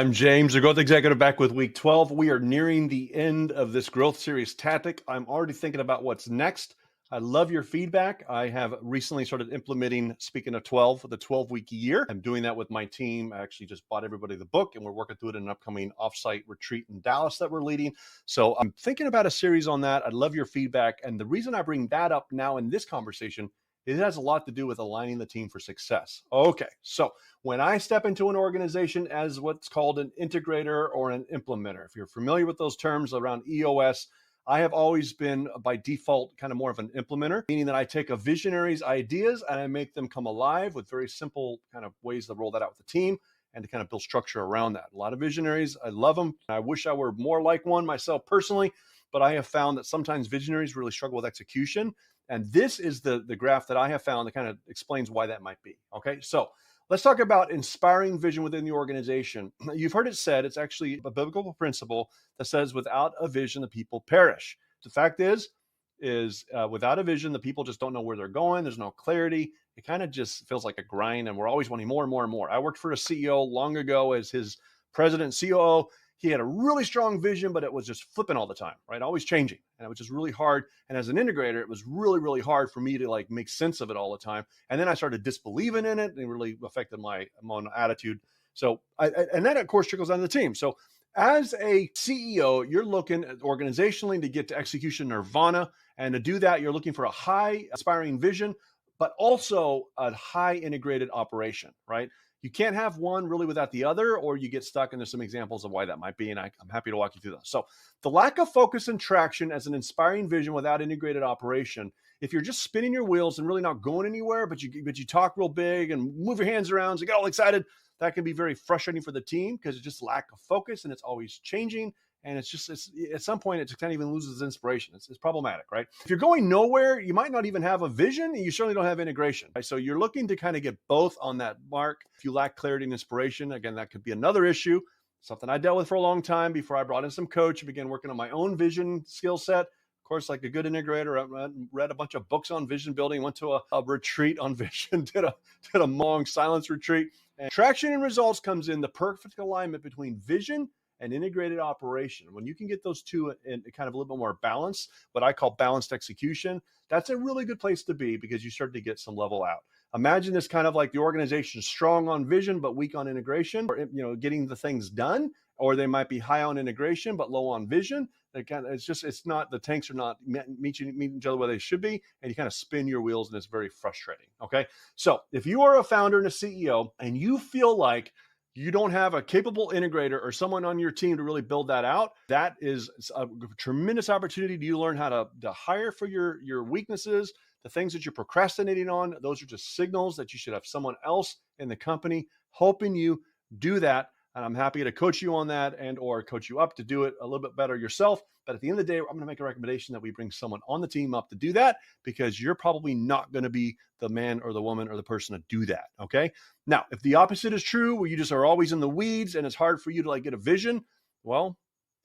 I'm James, the growth executive, back with week 12. We are nearing the end of this growth series tactic. I'm already thinking about what's next. I love your feedback. I have recently started implementing, speaking of 12, the 12-week year. I'm doing that with my team. I actually just bought everybody the book, and we're working through it in an upcoming offsite retreat in Dallas that we're leading. So I'm thinking about a series on that. I'd love your feedback. And the reason I bring that up now in this conversation, it has a lot to do with aligning the team for success. Okay, so when I step into an organization as what's called an integrator or an implementer, if you're familiar with those terms around EOS, I have always been by default kind of more of an implementer, meaning that I take a visionary's ideas and I make them come alive with very simple kind of ways to roll that out with the team and to kind of build structure around that. A lot of visionaries, I love them. I wish I were more like one myself personally, but I have found that sometimes visionaries really struggle with execution. And this is the graph that I have found that kind of explains why that might be. Okay, so let's talk about inspiring vision within the organization. You've heard it said, it's actually a biblical principle that says, without a vision, the people perish. The fact is without a vision, the people just don't know where they're going. There's no clarity. It kind of just feels like a grind, and we're always wanting more and more and more. I worked for a CEO long ago as his president, COO. He had a really strong vision, but it was just flipping all the time, right? Always changing. And it was just really hard. And as an integrator, it was really, really hard for me to like make sense of it all the time. And then I started disbelieving in it, and it really affected my own attitude. So, and that of course trickles down to the team. So as a CEO, you're looking at organizationally to get to execution nirvana. And to do that, you're looking for a high aspiring vision, but also a high integrated operation, right? You can't have one really without the other, or you get stuck. And there's some examples of why that might be. And I'm happy to walk you through those. So the lack of focus and traction as an inspiring vision without integrated operation, if you're just spinning your wheels and really not going anywhere, but you talk real big and move your hands around, so you get all excited, that can be very frustrating for the team because it's just lack of focus and it's always changing. And it's at some point, it just kind of even loses inspiration. It's problematic, right? If you're going nowhere, you might not even have a vision, and you certainly don't have integration, right? So you're looking to kind of get both on that mark. If you lack clarity and inspiration, again, that could be another issue, something I dealt with for a long time before I brought in some coach and began working on my own vision skill set. Of course, like a good integrator, I read a bunch of books on vision building, went to a retreat on vision, did a long silence retreat. And traction and results comes in the perfect alignment between vision and integrated operation. When you can get those two in kind of a little bit more balance, what I call balanced execution, that's a really good place to be because you start to get some level out. Imagine this kind of like the organization strong on vision, but weak on integration, or, getting the things done, or they might be high on integration, but low on vision. It's not, the tanks are not meeting each other where they should be. And you kind of spin your wheels and it's very frustrating. Okay. So if you are a founder and a CEO and you feel like you don't have a capable integrator or someone on your team to really build that out, that is a tremendous opportunity to learn how to hire for your weaknesses, the things that you're procrastinating on. Those are just signals that you should have someone else in the company helping you do that. And I'm happy to coach you on that and or coach you up to do it a little bit better yourself. But at the end of the day, I'm going to make a recommendation that we bring someone on the team up to do that, because you're probably not going to be the man or the woman or the person to do that. Okay. Now, if the opposite is true, where you just are always in the weeds and it's hard for you to like get a vision, well,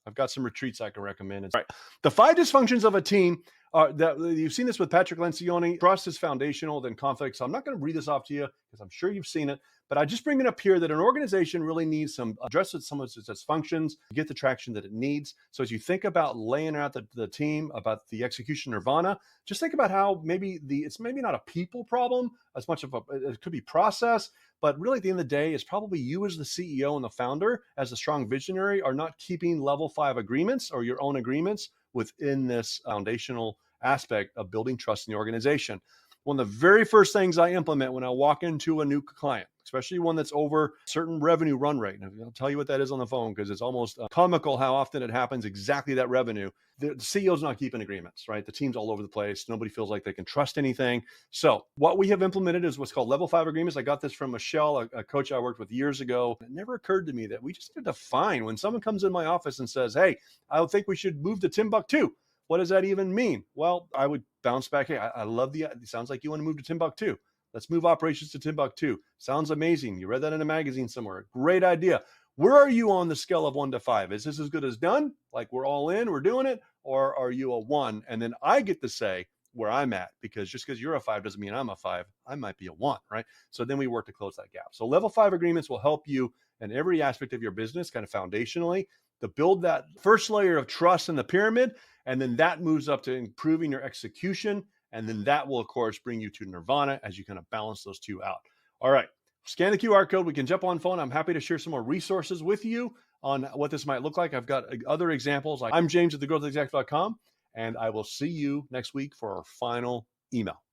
I've got some retreats I can recommend. All right. The 5 dysfunctions of a team are that you've seen this with Patrick Lencioni. Trust is foundational, then conflict. So I'm not going to read this off to you because I'm sure you've seen it, but I just bring it up here that an organization really needs address some of its dysfunctions to get the traction that it needs. So as you think about laying out the team, about the execution nirvana, just think about how it's maybe not a people problem as much of it could be process. But really, at the end of the day, it's probably you as the CEO and the founder, as a strong visionary, are not keeping level 5 agreements or your own agreements within this foundational aspect of building trust in the organization. One of the very first things I implement when I walk into a new client, especially one that's over a certain revenue run rate. And I'll tell you what that is on the phone because it's almost comical how often it happens, exactly that revenue. The CEO's not keeping agreements, right? The team's all over the place. Nobody feels like they can trust anything. So what we have implemented is what's called level 5 agreements. I got this from Michelle, a coach I worked with years ago. It never occurred to me that we just need to define when someone comes in my office and says, hey, I think we should move to Timbuktu. What does that even mean? Well, I would bounce back. Hey, I love it sounds like you want to move to Timbuktu. Let's move operations to Timbuktu. Sounds amazing. You read that in a magazine somewhere. Great idea. Where are you on the scale of 1 to 5? Is this as good as done? Like we're all in, we're doing it? Or are you a 1? And then I get to say where I'm at, because just because you're a 5 doesn't mean I'm a 5. I might be a 1, right? So then we work to close that gap. So level 5 agreements will help you and every aspect of your business kind of foundationally to build that first layer of trust in the pyramid. And then that moves up to improving your execution. And then that will, of course, bring you to nirvana as you kind of balance those two out. All right. Scan the QR code. We can jump on phone. I'm happy to share some more resources with you on what this might look like. I've got other examples. I'm James at thegrowthexecutive.com, and I will see you next week for our final email.